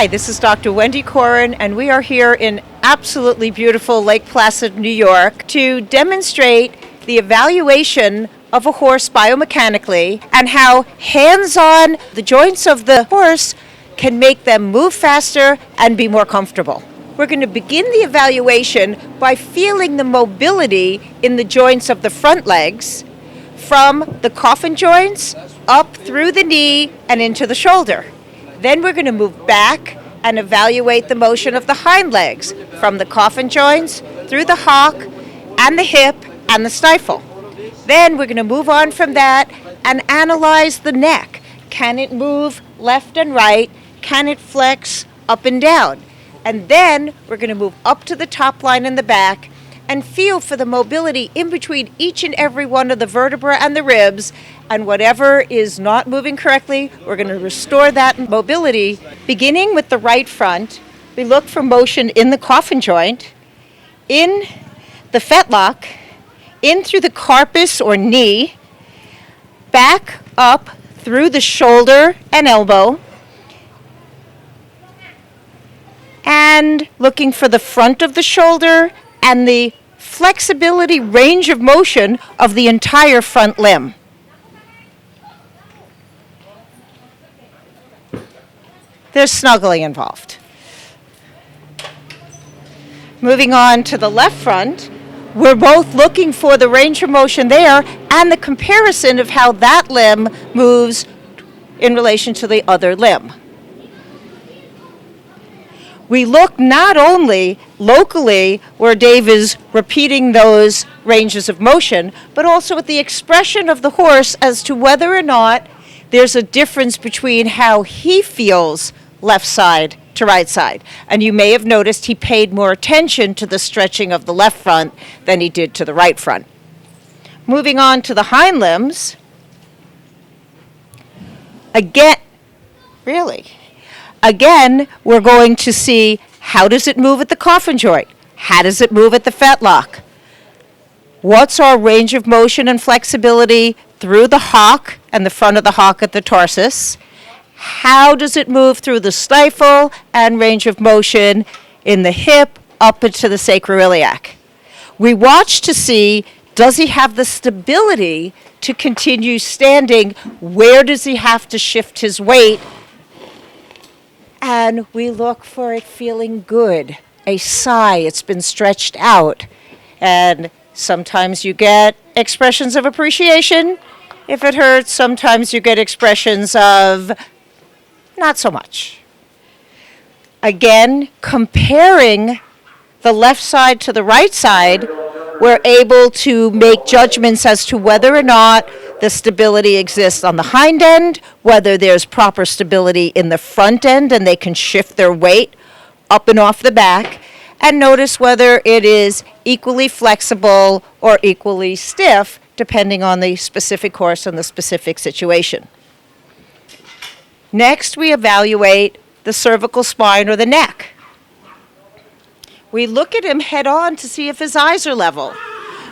Hi, this is Dr. Wendy Coren, and we are here in absolutely beautiful Lake Placid, New York, to demonstrate the evaluation of a horse biomechanically and how hands-on the joints of the horse can make them move faster and be more comfortable. We're going to begin the evaluation by feeling the mobility in the joints of the front legs from the coffin joints up through the knee and into the shoulder. Then we're going to move back and evaluate the motion of the hind legs from the coffin joints through the hock and the hip and the stifle. Then we're going to move on from that and analyze the neck. Can it move left and right? Can it flex up and down? And then we're going to move up to the top line in the back and feel for the mobility in between each and every one of the vertebrae and the ribs. And whatever is not moving correctly, we're going to restore that mobility. Beginning with the right front, we look for motion in the coffin joint, in the fetlock, in through the carpus or knee, back up through the shoulder and elbow, and looking for the front of the shoulder and the flexibility range of motion of the entire front limb. There's snuggling involved. Moving on to the left front, we're both looking for the range of motion there and the comparison of how that limb moves in relation to the other limb. We look not only locally where Dave is repeating those ranges of motion, but also at the expression of the horse as to whether or not there's a difference between how he feels left side to right side. And you may have noticed he paid more attention to the stretching of the left front than he did to the right front. Moving on to the hind limbs. Again, we're going to see how does it move at the coffin joint? How does it move at the fetlock? What's our range of motion and flexibility through the hock and the front of the hock at the tarsus? How does it move through the stifle and range of motion in the hip up into the sacroiliac? We watch to see, does he have the stability to continue standing? Where does he have to shift his weight? And we look for it feeling good, a sigh, it's been stretched out. And sometimes you get expressions of appreciation. If it hurts, sometimes you get expressions of not so much. Again, comparing the left side to the right side, we're able to make judgments as to whether or not the stability exists on the hind end, whether there's proper stability in the front end and they can shift their weight up and off the back, and notice whether it is equally flexible or equally stiff, depending on the specific horse and the specific situation. Next, we evaluate the cervical spine or the neck. We look at him head on to see if his eyes are level.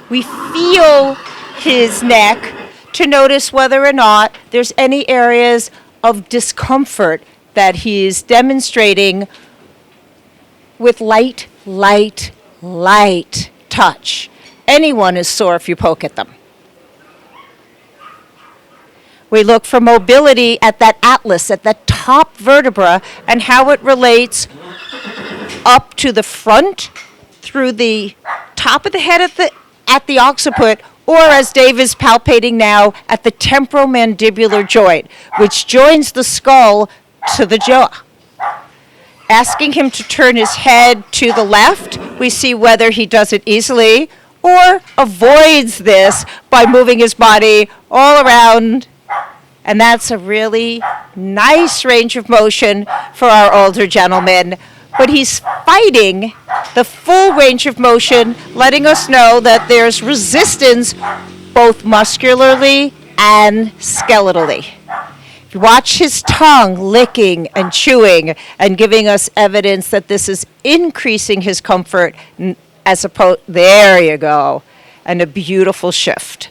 We feel his neck to notice whether or not there's any areas of discomfort that he's demonstrating with light touch. Anyone is sore if you poke at them. We look for mobility at that atlas, at the top vertebra, and how it relates up to the front, through the top of the head at the occiput, or as Dave is palpating now, at the temporomandibular joint, which joins the skull to the jaw. Asking him to turn his head to the left, we see whether he does it easily or avoids this by moving his body all around. And that's a really nice range of motion for our older gentleman. But he's fighting the full range of motion, letting us know that there's resistance both muscularly and skeletally. If you watch his tongue licking and chewing and giving us evidence that this is increasing his comfort as opposed, there you go, and a beautiful shift.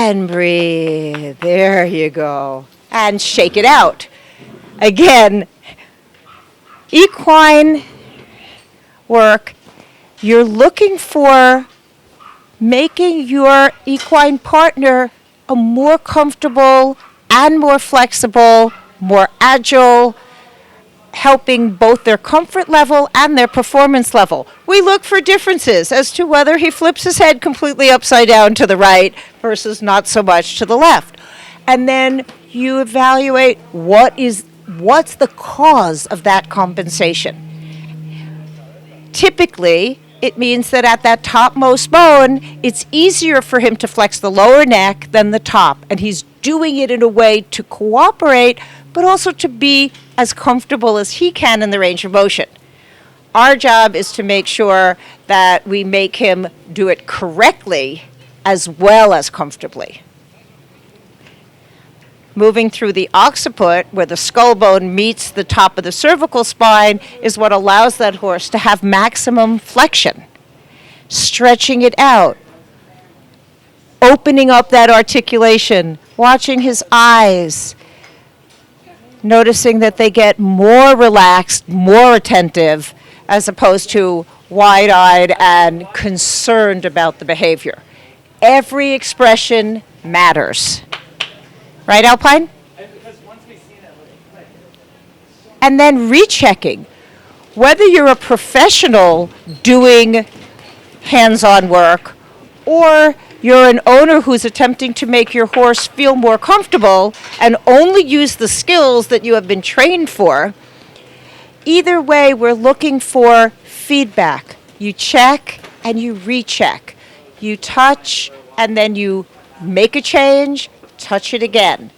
And breathe. There you go. And shake it out. Again, equine work, you're looking for making your equine partner a more comfortable and more flexible, more agile, helping both their comfort level and their performance level. We look for differences as to whether he flips his head completely upside down to the right versus not so much to the left. And then you evaluate what's the cause of that compensation. Typically, it means that at that topmost bone, it's easier for him to flex the lower neck than the top. And he's doing it in a way to cooperate, but also to be as comfortable as he can in the range of motion. Our job is to make sure that we make him do it correctly as well as comfortably. Moving through the occiput, where the skull bone meets the top of the cervical spine, is what allows that horse to have maximum flexion. Stretching it out, opening up that articulation, watching his eyes, noticing that they get more relaxed, more attentive, as opposed to wide-eyed and concerned about the behavior. Every expression matters. Right, Alpine? And then rechecking. Whether you're a professional doing hands-on work or you're an owner who's attempting to make your horse feel more comfortable and only use the skills that you have been trained for, either way, we're looking for feedback. You check and you recheck. You touch and then you make a change, touch it again.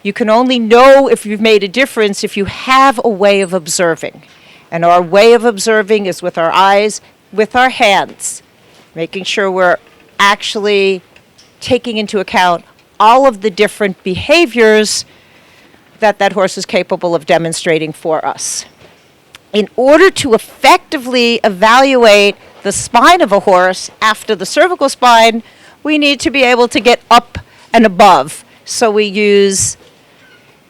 You can only know if you've made a difference if you have a way of observing. And our way of observing is with our eyes, with our hands, making sure we're actually taking into account all of the different behaviors that that horse is capable of demonstrating for us. In order to effectively evaluate the spine of a horse after the cervical spine, we need to be able to get up and above. So we use,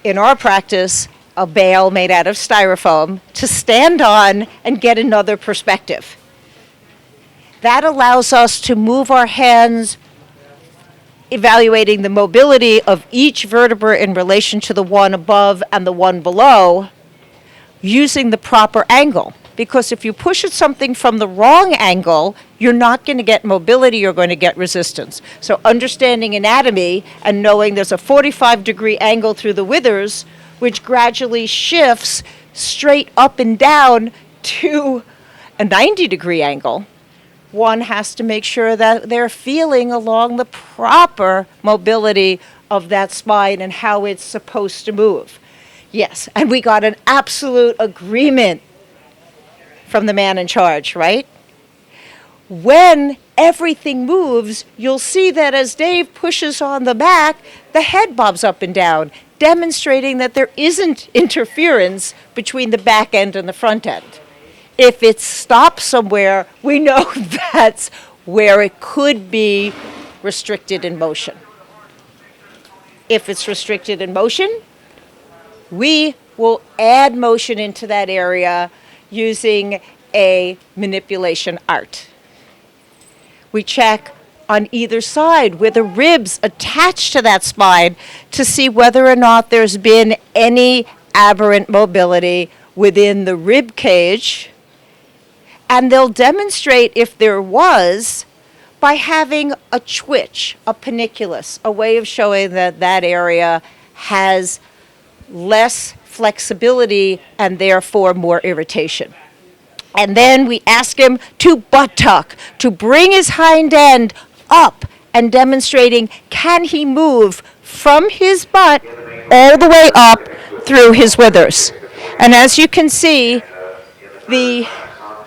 in our practice, a bale made out of styrofoam to stand on and get another perspective. That allows us to move our hands, evaluating the mobility of each vertebra in relation to the one above and the one below, using the proper angle. Because if you push at something from the wrong angle, you're not going to get mobility, you're going to get resistance. So understanding anatomy and knowing there's a 45-degree angle through the withers, which gradually shifts straight up and down to a 90-degree angle, one has to make sure that they're feeling along the proper mobility of that spine and how it's supposed to move. Yes, and we got an absolute agreement from the man in charge, right? When everything moves, you'll see that as Dave pushes on the back, the head bobs up and down, demonstrating that there isn't interference between the back end and the front end. If it stops somewhere, we know that's where it could be restricted in motion. If it's restricted in motion, we will add motion into that area using a manipulation art. We check on either side with the ribs attached to that spine to see whether or not there's been any aberrant mobility within the rib cage, and they'll demonstrate if there was by having a twitch, a panniculus, a way of showing that that area has less flexibility and therefore more irritation. And then we ask him to butt tuck, to bring his hind end up and demonstrating can he move from his butt all the way up through his withers. And as you can see, the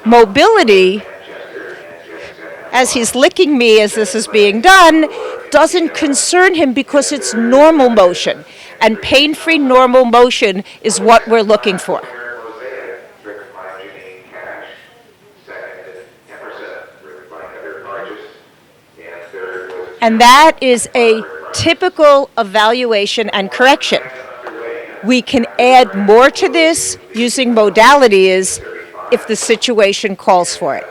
mobility, as he's licking me as this is being done, doesn't concern him because it's normal motion. And pain-free normal motion is what we're looking for. And that is a typical evaluation and correction. We can add more to this using modalities if the situation calls for it.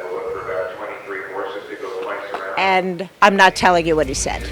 And I'm not telling you what he said.